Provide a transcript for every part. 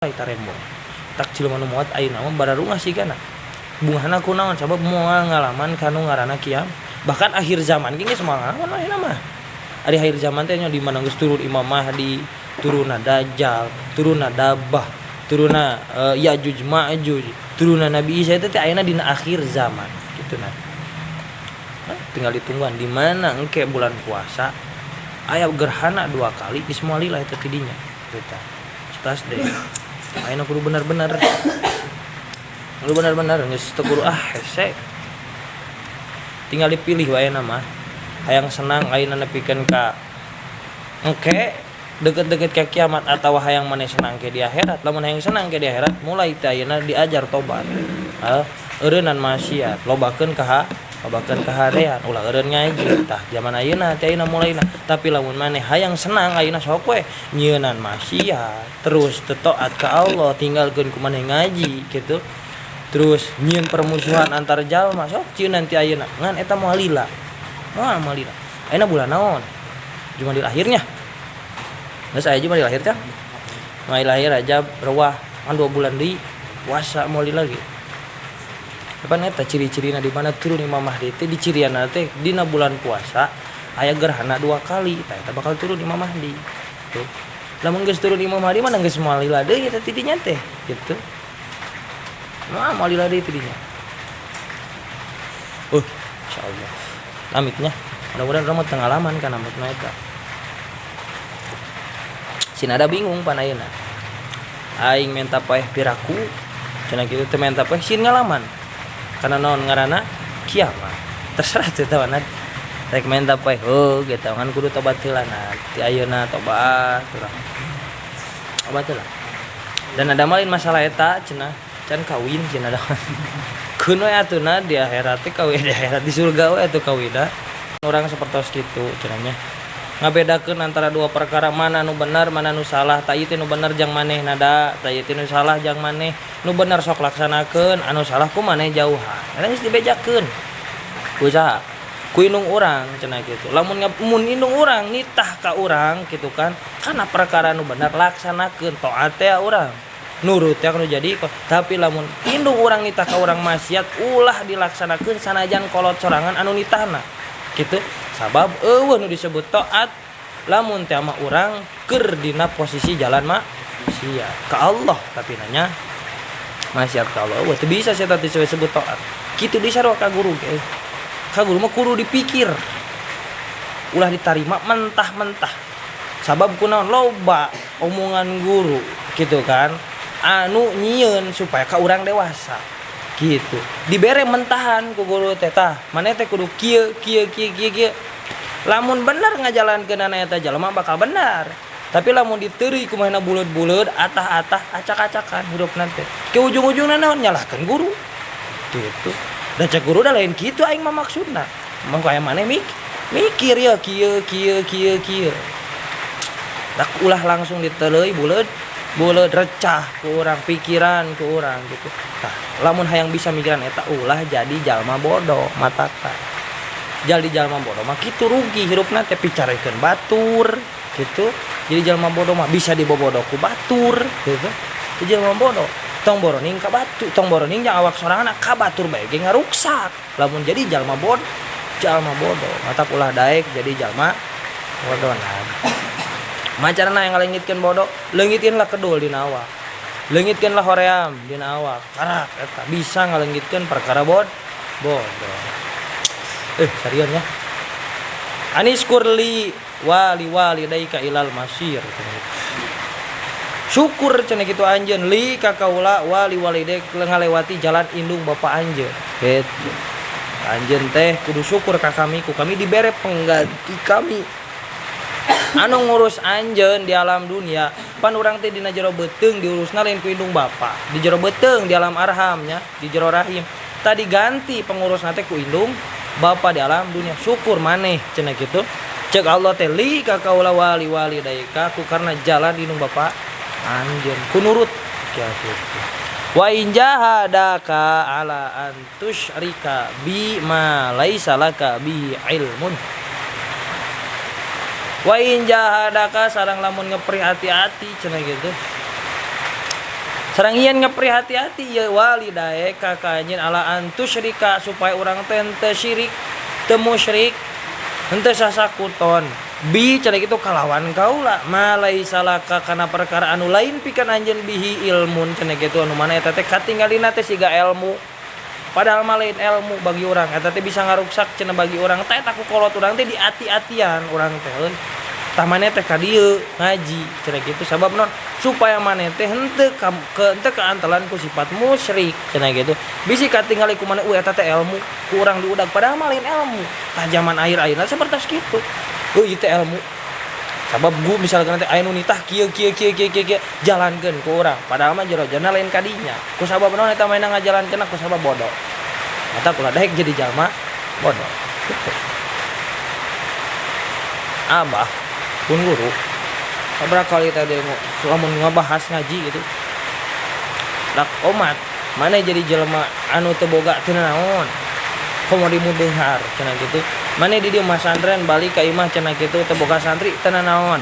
Kita rembong tak cilema nu muat ayeuna mah bararu ngasihkeun bungahna kunaon sabab moal ngalaman kanu ngaranna kiam bahkan akhir zaman ge geus moal ngalaman ayeuna mah ari akhir zaman teh nya di mana geus turun Imam Mahdi, turunna Dajjal, turunna Dabah, turunna Yajuj Majuj, turunna Nabi Isa teh ayeuna dina akhir zaman kitu nah. Tinggal ditungguan di mana engke bulan puasa aya gerhana 2 kali geus moal lila eta tidinya eta stas deh. Ayeuna kudu bener-bener geus teu kudu hese tinggal dipilih wae na mah hayang senang ayeuna nepikeun ka engke deket-deket ka kiamat atawa hayang maneh senang ke di akhirat. Lamun hayang senang ke di akhirat mulai teh ayeuna diajar tobat eureunan maksiat lobakeun kaharean ulah eureun ngaji tah zaman ayeuna teh ayeuna mulaina. Tapi lamun maneh hayang senang ayeuna sok we nyieunnan maksiat terus teu taat ka Allah tinggalkeun ku maneh ngaji kitu terus nyieun permusuhan antar jalma sok cieun nanti ayeuna ngan eta moal lila ayeuna bulan naon Jumadil akhirnya geus aya Jumadil akhir teh Jumadil akhir aja rewah kan 2 bulan deui puasa moal lila ge. Depan eta ciri-cirina di mana turun Imam Mahdi teh di cirianna teh dina bulan puasa aya gerhana 2 kali tah eta bakal turun Imam Mahdi tuh. Lamun geus turun Imam Mahdi mah geus moal lila deui eta tidinya teh gitu. Moal lila deui tidinya. Insyaallah. Amitnya mudah-mudahan urang mah pengalaman kana amitna eta. Sinada bingung pan ayeuna. Aing menta poeh piraku cenah kitu teh menta poeh sin ngalaman. Karena naon ngaranna kiamat terserah teh tawana rek menta poe gitu kan kudu tobat heula nah ti ayeuna tobat urang tobat heula dan ada malin masalah eta cenah can kawin cenah da kuno atuna di akhirat teh kawin di akhirat di surga we atuh kawinna urang sapertos kitu cenahnya ngabedakeun antara 2 perkara mana nu bener mana nu salah ta ieu teh nu bener jang maneh nada ta ieu teh nu salah jang maneh nu bener sok laksanakeun anu salah ku maneh jauhan eta geus dibejakeun ku saha ku indung urang cenah kitu lamun indung urang nitah ka urang kitu kan kana perkara nu bener laksanakeun taat teh urang nurut teh anu jadi tapi lamun indung urang nitah ka urang maksiat ulah dilaksanakeun sanajan kolot sorangan anu nitahna kitu sabab eueuh nu disebut taat lamun teh mah urang keur dina posisi jalan maksiat ka Allah tapi nanya maksiat ka Allah teu bisa sia teh disebut taat kitu disarua ka guru ge ka guru mah kudu dipikir ulah ditarima mentah-mentah sabab kunaon loba omongan guru gitu kan anu nyieun supaya ka urang dewasa gitu dibere mentahan ku guru teh tah maneh teh kudu kieu lamun bener ngajalankeun eta jalma bakal bener tapi lamun diteureui kumaha buleud-buleud atah-atah acak-acakan hidupna teh ke ujung-ujungna naon nyalahkeun guru gitu da cek guru da lain kitu aing mah maksudna mah aya maneh mikir ya kieu dak ulah langsung diteuleui buleud recah ku urang pikiran ku urang gitu tah lamun hayang bisa mikiran eta ulah jadi jalma bodoh matata jadi jalma bodoh mah kitu rugi hirupna teh picarekeun batur gitu jadi jalma bodoh mah bisa dibobodoh ku batur gitu jadi jalma bodoh tong boroning ka batu tong boroning jang awak sorangan ka batur bae ge ngaruksak lamun jadi jalma bodoh mata ulah daek jadi jalma bodoh nah macarana yang ngaleungitkeun bodoh leungitkeunlah kedul dina awak leungitkeunlah hoream dina awak karak eta bisa ngaleungitkeun perkara bodoh sarian ya anis kurli wali daika ilal masyir syukur cenah kitu anjeun li ka kaula wali daik ngalewati jalan indung bapa anjeun gitu anjeun teh kudu syukur ka kami ku kami dibere pengganti kami anu ngurus anjeun di alam dunia pan urang teh dina jero beuteung diurusna lain ku indung bapa di jero beuteung di alam arhamnya di jero rahim tadi ganti pengurusna teh ku indung bapa di alam dunia syukur maneh cenah kitu cek Allah teh li ka kaula wali daika ku karena jalan indung bapa anjeun ku nurut kitu wa in jahadaka ala an tusyrika bi ma laisa laka bi ilmun wa in jahadaka sareng lamun ngepri hati-hati cenah gitu sareng ieu ngaprihati-hati ya walidae kakanyin ala antusyrika supaya urang teh henteu syirik teu musyrik henteu sasakuton bi cenah kitu kalawan kaula malai salaka kana perkara anu lain pikeun anjeun bihi ilmun cenah kitu anu mana eta teh katinggalina teh siga ilmu padahal mah lain ilmu bagi urang eta teh bisa ngaruksak cenah bagi urang teh eta ku kolot urang teh diati-atian urang teh tah maneh teh ka dieu ngaji cenah kitu sabab naon supaya maneh teh henteu kaantelan ku sifat musyrik cenah kitu bisi katingali ku maneh eta teh ilmu ku urang diudag padahal mah lain ilmu tah zaman akhir-akhirna sapertos kitu ieu teh ilmu sabab gua misalkan nanti aya nu nitah kieu jalankeun ku urang padahal mah jero-jerona lain kadinya ku sabab naon eta maena ngajalankeun ku sabab bodoh eta kula daek jadi jalma bodoh gitu. Abah pun guru sabaraha kali tadi lamun ngabahas ngaji gitu dak omat mana jadi jelema anu teu boga teu naon komo dimudeunghar cenah gitu mana di dieu masantren balik ka imah cenah kitu teu boga santri teu naon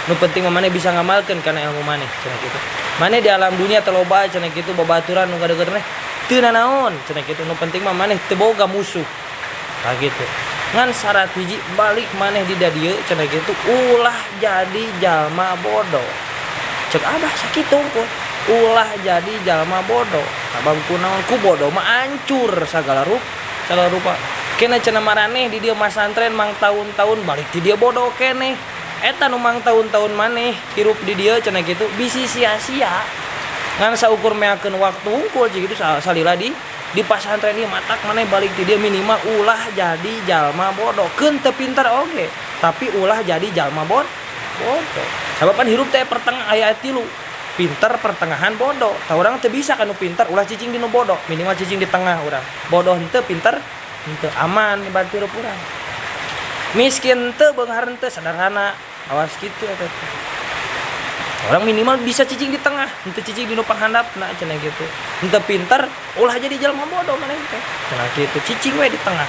nu penting mah maneh bisa ngamalkeun kana ilmu maneh cenah kitu maneh di alam dunia teu loba cenah kitu babaturan nu gadeugeut teh teu naon cenah kitu nu penting mah maneh teu boga musuh tah gitu ngan syarat hiji balik maneh di dieu cenah kitu ulah jadi jalma bodoh cek abah sakitu pun ulah jadi jalma bodoh sabab kunaon ku bodoh mah hancur sagala rupa kene cenah maraneh di dieu masantren mang tahun-tahun balik di dieu bodoh keneh eta nu mang tahun-tahun maneh hirup di dieu cenah kitu bisi sia-sia ngan saukur meakeun waktu hungkul jitu salila di pasantren ieu matak maneh balik di dieu minimal ulah jadi jalma bodoh keun teu pinter oge tapi ulah jadi jalma bodoh sabab kan hirup teh pertengah aya 3 pinter pertengahan bodoh tah urang teu bisa kanu pinter ulah cicing di nu bodoh minimal cicing di tengah urang bodoh henteu pinter henteu aman ibarat hirup urang miskin teu beunghar henteu sederhana awas kitu eta orang minimal bisa cicing di tengah henteu cicing di nu panghandapna cenah kitu henteu pinter ulah jadi jalma bodoh maneh teh cenah kitu cicing we di tengah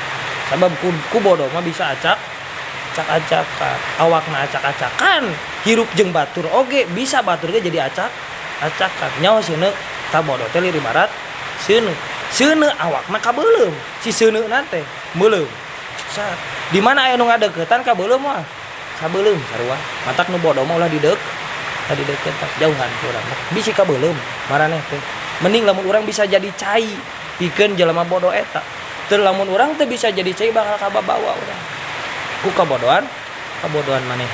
sabab ku bodoh mah bisa acak-acakan awakna acak-acakan hirup jeung batur oge bisa batur ge jadi acak-acakan nyawa seuneu tah bodoh teh lir ibarat seuneu awakna kabeulem si seuneuna teh beulem di mana aya nu ngadeuketan kabeulem mah kabeulem sarua matak nu bodoh mah ulah tadi deket jauhan ku urang bisi kabeulem maraneh teh mending lamun urang bisa jadi cai pikeun jelema bodoh eta teu lamun urang teh bisa jadi cai bakal kababawa urang ku kabodohan maneh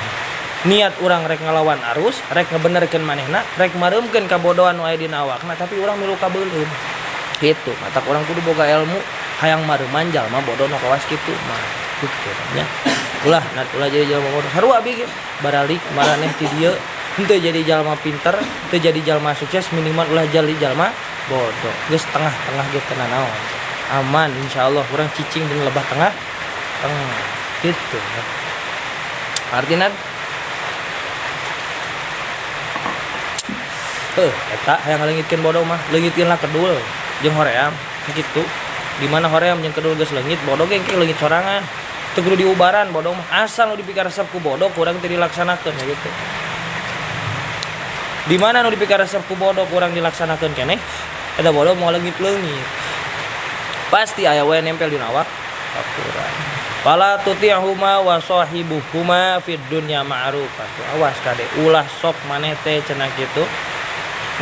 niat urang rek ngalawan arus rek ngebenerkeun manehna rek mareumkeun kabodohan nu aya dina awakna tapi urang milu kabeulem kitu matak urang kudu boga ilmu hayang mareuman jalma bodoh nu kawas kitu mah kitu nya ulah jadi jalma bodoh sarua abi ge baralik maraneh ti dieu henteu jadi jalma pinter teu jadi jalma sukses minimal ulah jadi jalma bodoh geus tengah-tengah ge teu naon aman insyaallah urang cicing dina lebah tengah gitu artinya eta hayang ngaleungitkeun bodoh mah leungitkeun lah kedul jeung hoream kitu di mana hoream jeung kedul geus leungit bodoh ge engke leungit sorangan teu kudu diubaran bodoh mah asal nu dipikaresep ku bodoh kurang teu dilaksanakeun gitu di mana nu dipikaresep ku bodoh kurang dilaksanakeun keneh eta bodoh moal leungit pasti aya we nempel dina awak Al-Qur'an fala tuti'huma wa sahibuhuma fid dunya ma'rufah awas kade ulah sok maneh teh cenah kitu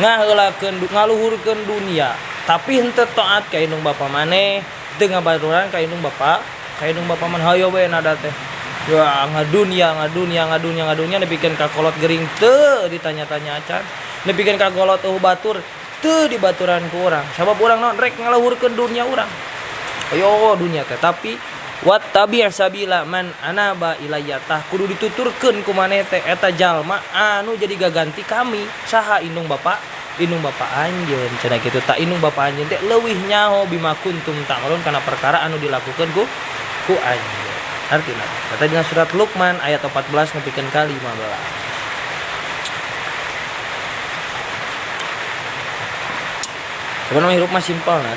ngaluhurkeun dunia tapi henteu taat ka indung bapa maneh teu ngabaturan ka indung bapa maneh hayo we nada teh ya ngadunya nepikeun ka kolot gering teu ditanya-tanya acan nepikeun ka kolot batur teu dibaturan ku urang sabab urang naon rek ngaluhurkeun dunia urang ayo dunia teh tapi wattabi' sabila man anaba ilayya tah kudu dituturkeun ku maneh teh eta jalma anu jadi gaganti kami saha indung bapa anjeun cenah kitu tak indung bapa anjeun teh leuwih nyaho bima kuntum ta'malun kana perkara anu dilakukeun ku anjeun artina eta dina surat Luqman ayat 14 nepikeun ka 15 sebenarnya hirup mah simpel nah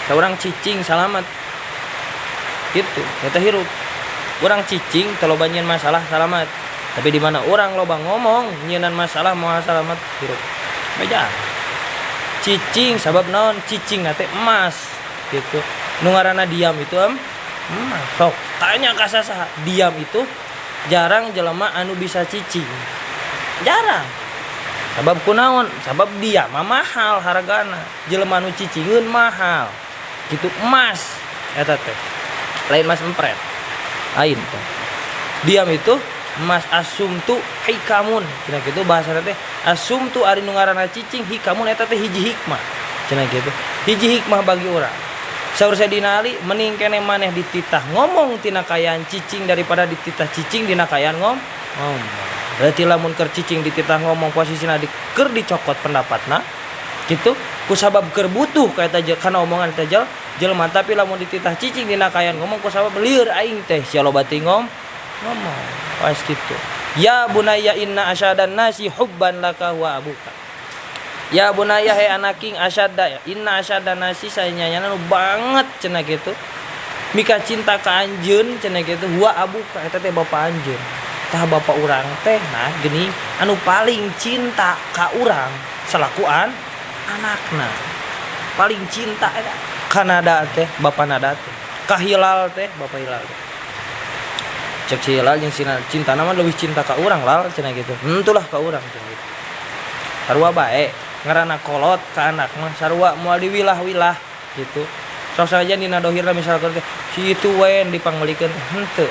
saurang cicing salamat gitu eta hirup urang cicing teu loba nyieun masalah salamat tapi di mana urang loba ngomong nyieunnan masalah moal salamat hirup Beja. Cicing sabab naon? Cicing nate emas gitu. Nu ngaranna diam itu emas. Sok tanya ka saha? Diam itu jarang jelema anu bisa cicing. Jarang. Sabab kunaon? Sabab diam mah mahal hargana. Jelema anu cicingeun mahal. Gitu emas eta teh. Lain emas empret. Lain teh. Diam itu emas asumtu hikamun cenah kitu bahasa teh asumtu ari nu ngaranna cicing hikamun eta teh hiji hikmah cenah kitu hiji hikmah bagi urang saur Sayyidina Ali mending keneh maneh dititah ngomong tina kayaan cicing daripada dititah cicing dina kayaan ngomong berarti lamun keur cicing dititah ngomong posisina keur dicokot pendapatna kitu kusabab keur butuh ka eta kana omongan eta jelema tapi lamun dititah cicing dina kayaan ngomong kusabab lieur aing teh sia loba teh ngomong pas gitu. Ya bunayya inna asyadan nasi hubban laka wa abuka. Ya bunayya he anaking asyadda inna asyadan nasi sayanya nu banget cenah kitu. Mika cinta ka anjeun cenah kitu wa abuka eta teh bapa anjeun. Tah bapa urang teh nah geuning anu paling cinta ka urang salaku anakna. Paling cinta eta Kanada teh bapa nada teh. Ka Hilal teh bapa Hilal teh. Cek si Hilal yang cinta nama lebih cinta ka urang lal cenah gitu. Tentulah ka urang cenah gitu. Sarua bae ngaranna kolot ka anak mah sarua moal diwilah-wilah gitu. Sok saja dina dohirna misalkan teh si itu wen dipanglikeun henteu.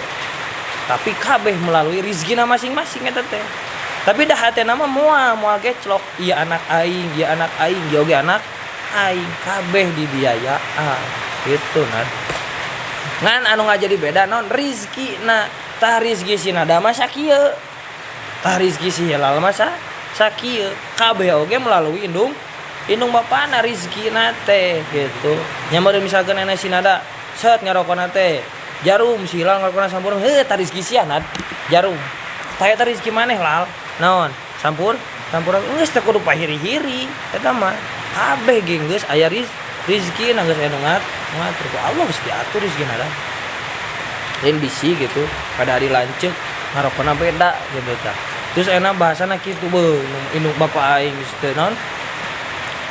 Tapi kabeh melalui rezekina masing-masing eta teh. Tapi dah hatena mah moal geclok ieu anak aing, ieu anak aing, ieu oge anak aing kabeh dibiayaan gitu nah. Ngan anu ngajadi beda naon rezekina tah rizki si nada mah sakieu tah rizki si Hilal mah sakieu kabeh oge melalui indung bapana rizkina teh gitu nya meureun misalkan ena si nada set ngarokona teh jarum si Hilal ngarokona sampurna heuh tah rizki sia nad jarum tah eta rizki maneh lal naon sampurna geus teh kudu pahiri-hiri eta mah kabeh ge geus aya rizki na geus anu ngatur Allah geus diatur rizkina dah lain bisi gitu pada hari lanceuk ngarokona beda gitu tah terus enak bahasana kitu beuh indung bapa aing geus teu naon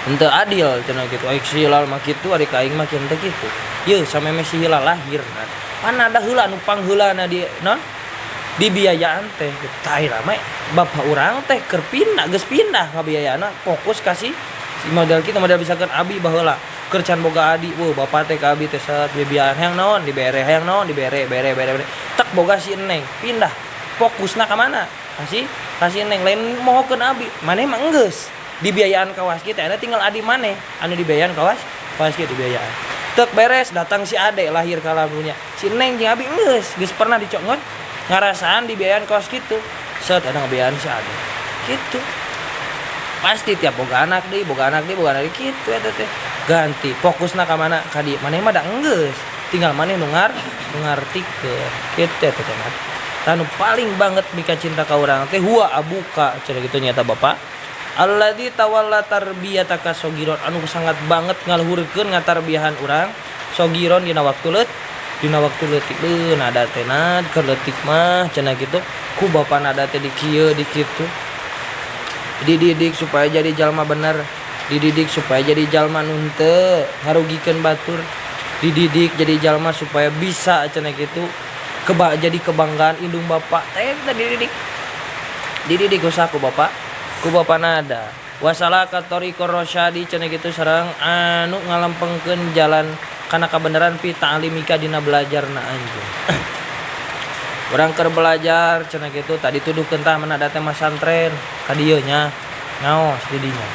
henteu adil cenah kitu aing si Hilal mah kitu ari ka aing mah kieu teh kitu yeuh sameme si Hilal lahir pan ada heula anu pangheulana di naon dibiayaan teh tah mah bapa urang teh keur pindah geus pindah ngabiayana fokus kasih si model kitu model misalkan abi baheula keur can boga adi bapak teh ka abi teh set biayaan hayang naon dibere hayang naon dibere bere tek boga si Eneng pindah fokusna ka mana kasih Eneng lain mohokeun abi maneh mah enggeus dibiayaan kawas kitu eta tinggal adi maneh anu dibiayaan kawas kitu dibiayaan tek beres datang si ade lahir ka lamunya si Eneng jeung abi enggeus pernah dicongot ngarasaan dibiayaan kawas kitu set ada ngabiayaan si ade kitu pasti tiap boga anak deui kitu eta teh ganti fokusna ka mana ka dieu maneh mah da enggeus tinggal maneh nu ngartikeun kitu eta teh mah tanu paling banget mika cinta ka urang teh huwa abuka cenah kitu nyata bapak alladzi tawalla tarbiyataka sogiron anu sangat banget ngaluhurkeun ngatarbiyahan urang sogiron dina waktu leutik nada teh nad keur leutik mah cenah kitu ku bapa nada teh di kieu di kitu dididik supaya jadi jalma bener dididik supaya jadi jalma nu henteu ngarugikeun batur dididik jadi jalma supaya bisa cenah kitu jadi kebanggaan indung bapak teh kita dididik usah ku bapak nada wasalaka tariqor rasyadi cenah kitu sareng anu ngalampengkeun jalan kana kabeneran pi ta'limika dina belajarna anjeun urang keur belajar cenah kitu tadi tuduhkeun tah menada teh masantren ka dieu nya ngaos di dinya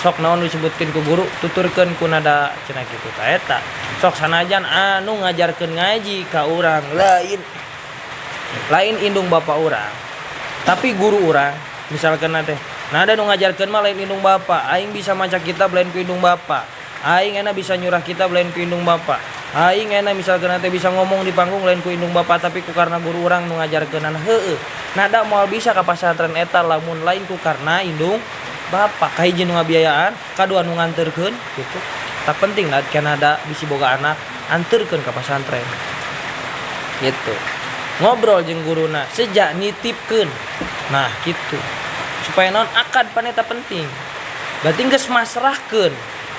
sok naon disebutkeun ku guru tuturkeun ku nada cenah kitu ta eta sok sanajan anu ngajarkeun ngaji ka urang lain indung bapak urang tapi guru urang misalkan teh nada nu ngajarkeun mah lain indung bapak aing bisa maca kitab lain ku indung bapak aing enak bisa nyurah kitab lain ku indung bapak aing enak misalkan teh bisa ngomong di panggung lain ku indung bapak tapi ku karena guru urang nu ngajarkeunana heueuh nada moal bisa ka pasantren eta lamun lain ku karena indung bapak kahiji nu ngabiayaan kadua nu nganterkeun gitu tak penting lah kana ada bisi boga anak anterkeun ka pasantren gitu ngobrol jeung guruna sejak nitipkeun nah gitu supaya naon akad paneta penting berarti geus masrahkeun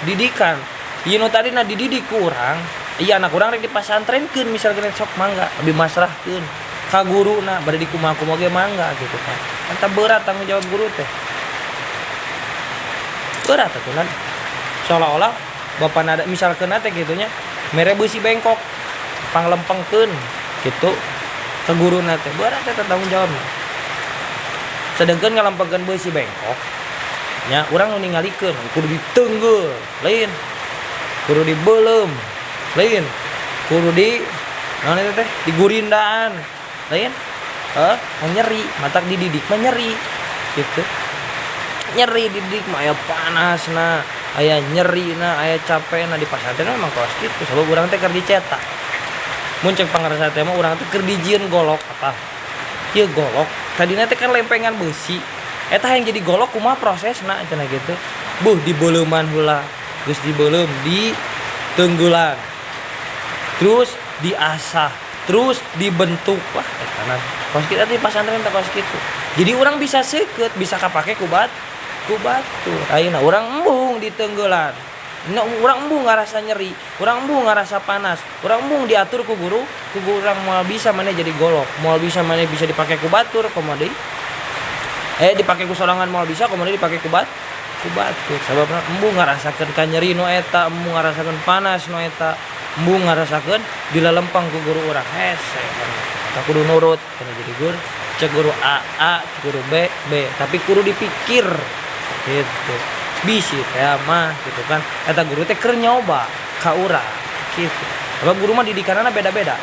didikan ieu nu tadina dididik ku urang iya anak urang rek dipasantrenkeun misalkan sok mangga abi masrahkeun ka guruna bade di kumaha-kumaha ge mangga gitu kan anta berat tanggung jawab guru teh berat atuh seolah-olah bapak nada misalkan teh gitunya mere beusi bengkok panglempengkeun gitu ke guruna teh berat teh tanggung jawabna sedangkan ngalampengkeun beusi bengkok nya urang nu ningalikeun kudu diteunggul lain kudu dibeulem lain kudu di naon eta teh digurindaan lain nyeri matak dididik mah nyeri gitu nyeri dididik mah aya panasna aya nyerina aya capekna di pasantren memang kelas kitu sabab urang teh keur dicetak mun ceuk pangarasa teh mah urang teh keur dijieun golok apa ieu golok tadina teh kan lempengan beusi eta yang jadi golok kumaha prosesna cenah gitu dibeuleman heula geus dibeulem di teunggulan terus diasah terus dibentuk wah eta na kos kitu di pasantren teh kos kitu jadi urang bisa seukeut bisa kapake ku batu ayeuna urang embung di teunggulan urang embung ngarasa nyeri urang embung ngarasa panas urang embung diatur ku guru urang moal bisa maneh jadi golok moal bisa maneh bisa dipake ku batur komo deui dipake ku sorangan moal bisa komo deui dipake ku batur sababna embung ngarasakeun ka nyeri nu eta embung ngarasakeun panas nu eta embung ngarasakeun dilalempang ku guru urang hese tak kudu nurut kana jadi guru cek guru A cek guru B tapi kudu dipikir gitu bisi teh mah gitu kan eta guru teh keur nyoba ka urang gitu sabab guru mah didikanana beda-beda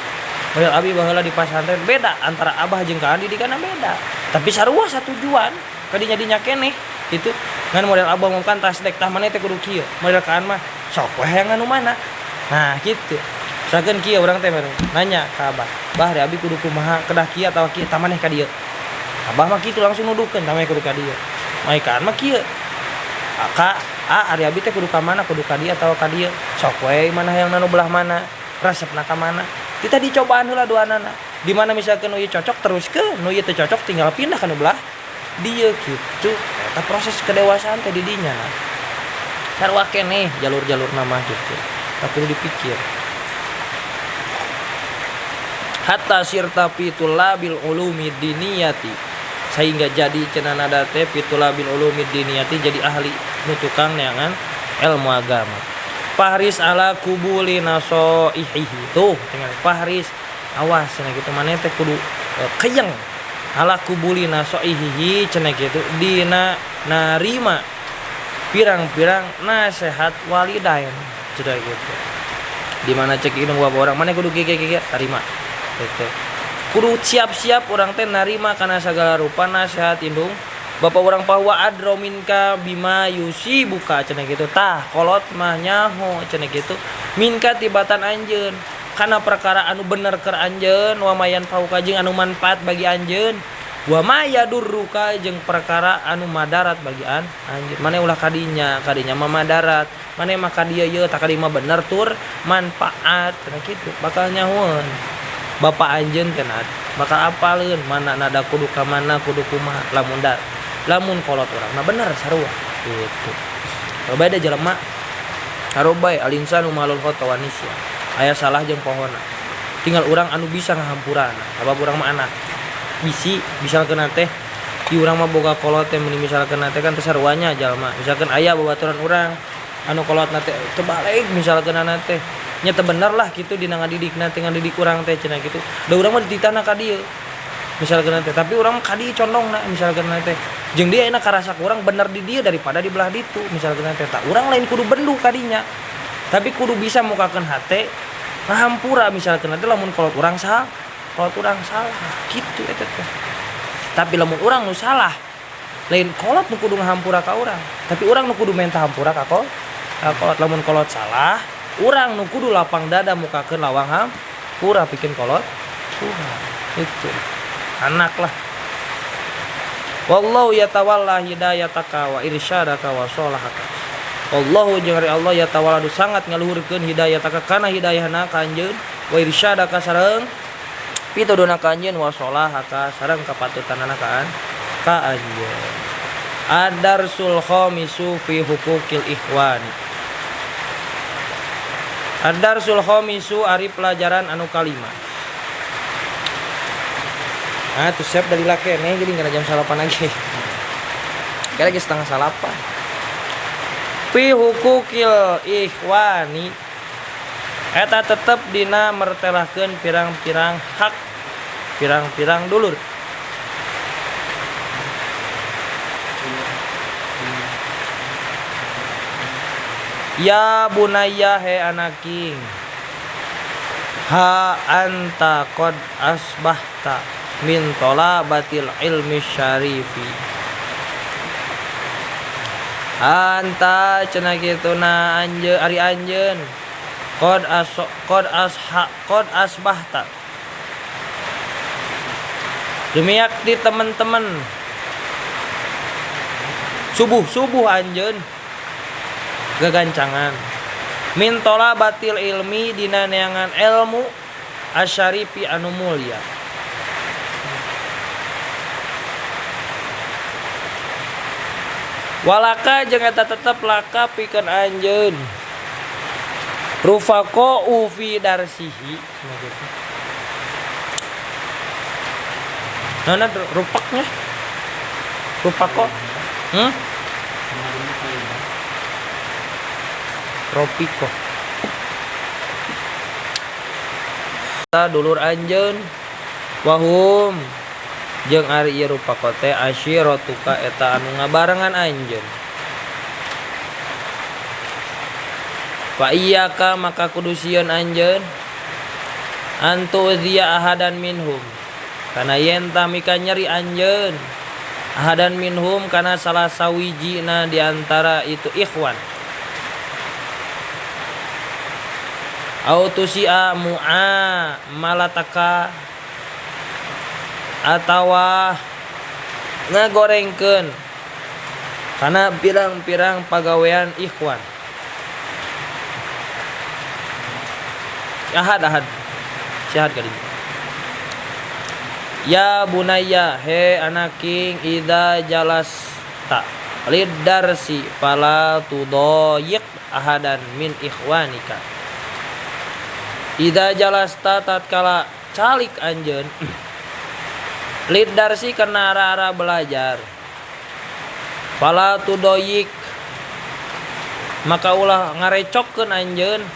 model abi baheula di pasantren beda antara abah jeung kaan didikanna beda tapi sarua satujuan kadinya dinya keneh gitu ngan model abah ngomongkan tasdek tah maneh teh kudu kieu model kaan mah sok we hayang anu mana nah gitu sakeun kieu urang teh nanya ka abah bah ari abi kudu kumaha kedah kieu atawa kieu tah maneh ka dieu abah mah kitu langsung nuduhkeun tah maneh kudu ka dieu mai kaan mah kieu ka ari abi teh kudu ka mana kudu ka dieu atawa ka dieu sok we mana hayang nu belah mana resepna ka mana kita dicobaan heula duanana di mana misalkan nu ieu cocok teruskeun nu ieu teu cocok tinggal pindah ka nu belah dieu kitu eta proses kedewasaan teh di dinya sarua keneh jalur-jalurna mah gitu tak perlu dipikir hatta sirta pitulabil ulumi diniyati sehingga jadi cenah nada teh pitulabil ulumi diniyati jadi ahli nu tukang neangan ilmu agama pahris ala kubuli nasoihihi tuh tinggal pahris awas cenah gitu maneh teh kudu keyeng ala kubuli nasoihihi cenah gitu dina narima pirang-pirang nasihat walidain cenah gitu di mana cek indung bapak orang maneh kudu gege tarima gitu kudu siap-siap urang teh narima kana sagala rupa nasihat indung bapak urang bahwa adrominka bima yusi buka cenah gitu tah kolot mah nyaho cenah gitu minka tibatan anjeun kana perkara anu bener keur anjeun wa mayan pauka jeung anu manfaat bagi anjeun wa maya durruka jeung perkara anu madarat bagi anjeun maneh ulah kadinya mah madarat maneh mah ka dieu yeuh tah kadi mah bener tur manfaat cenah kitu bakal nyahoeun bapak anjeun teh bakal apaleun mana nada kudu ka mana kudu kumaha lamun kolot urang nah bener sarua gitu beda jelema harobai alinsanu malul khata wa nisya aya salah jeung pohonna tinggal urang anu bisa ngahampurana sabab urang mah anak bisi misalkeun teh di urang mah boga kolot teh mun misalkeun teh kan teh saruanya jalma misalkeun aya babaturan urang anu kolotna teh teu balik misalkeun teh nya teu bener lah kitu dina ngadidikna teh ngadidik urang teh cenah kitu da urang mah dititahna ka dieu misalkeun teh tapi urang mah ka dieu condongna misalkeun teh jeung dia enak karasa kurang bener di dia daripada di belah ditu misalkan teh tak urang lain kudu bendu kadinya tapi kudu bisa mukakeun hate ngahampura misalkan teh lamun kolot urang salah kitu eta teh tapi lamun urang nu salah lain kolot nu kudu ngahampura ka urang tapi urang nu kudu menta hampura ka kolot lamun kolot salah urang nu kudu lapang dada mukakeun lawang hampura pikeun kolot itu anak lah. Wallahu yatawalla hidayataka wa irsyadaka wa sholahaka. Wallahu jeung ari Allah yatawalla sangat ngaluhurkeun hidayataka kana hidayahna ka anjeun wa irsyadaka sareng pituduna ka anjeun wa sholahaka sareng kapatutanana ka anjeun. Ad-darsul khamisu fi hukukil ikhwani. Ad-darsul khamisu ari pelajaran anu kalima. Tuh siap dari laki nih, jadi nggak jam salapan lagi. Kira lagi setengah salapan. Fi hukukil ikhwani eta tetep dina mertelahkeun pirang-pirang hak pirang-pirang dulur. Ya bunayya he anaking ha anta qad asbahta min talabatil ilmi syarifi. Anta cenah kituna anjeun ari anjeun qad asbahta demiak di teman-teman subuh anjeun gagancangan min talabatil ilmi dina neangan ilmu asyarifi anu mulia. Walaka jeung eta tetep laka pikeun anjeun rufaqo ufi darsihi gitu. Nana rupaknya rupaqo Tropiko. Ta dulur anjeun wahum jeung ari ieu rupaqo teh asyiratuka eta anu ngabarengan anjeun. Fa iyyaka maka kudu sieun anjeun antu dia ahadan minhum kana yen tamika nyeri anjeun ahadan minhum kana salah sawijina di antara itu ikhwan. Autusia mu'a malataka atawa ngagorengkeun kana pirang-pirang pagawean ikhwan. Ahad syahad kali. Ya bunayya he anaking ida jalas ta lidarsi fala tudayiq ahadan min ikhwanika. Ida jalasta tatkala calik anjeun lidarsi kana ara-ara belajar fala tudayiq maka ulah ngarecokkeun anjeun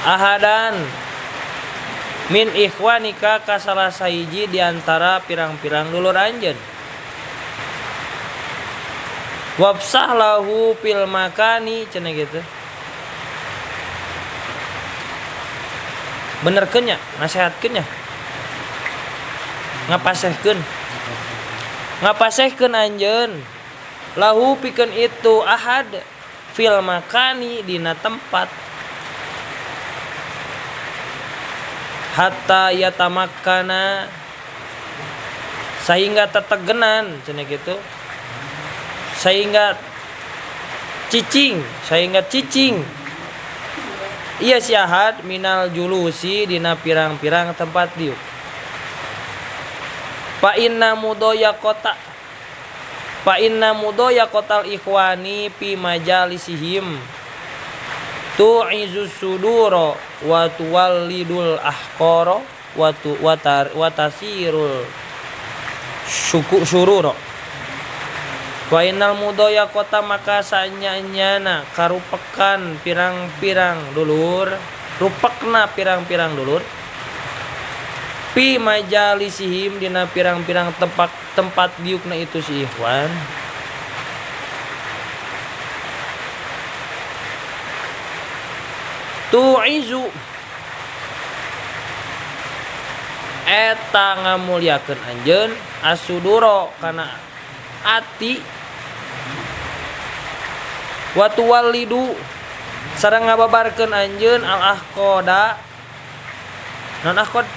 ahadan min ikhwanika ka salah sahiji di antara pirang-pirang dulur anjeun. Wabsah lahu fil makani cenah gitu. Benerkeun nya, nasehatkeun nya. Ngapasehkeun anjeun lahu pikeun itu ahad fil makani dina tempat hatta yatamakkana sehingga tetegenan cenah gitu sehingga cicing iya syahad minal julusi dina pirang-pirang tempat diuk. Fa inna mudayaqatal ikhwani fi majalisihim tu'izus sudura wa tuwallidul ahqara wa tasirul syurura. Wa innal mudayaqata maka sanyanyana karupekan pirang-pirang dulur rupekna pirang-pirang dulur pi majalisihim dina pirang-pirang tempat diukna itu si ikhwan tu'izu eta ngamuliakeun anjeun asuduro kana ati wa tuwallidu sareng ngababarkeun anjeun al ahqada non ahqad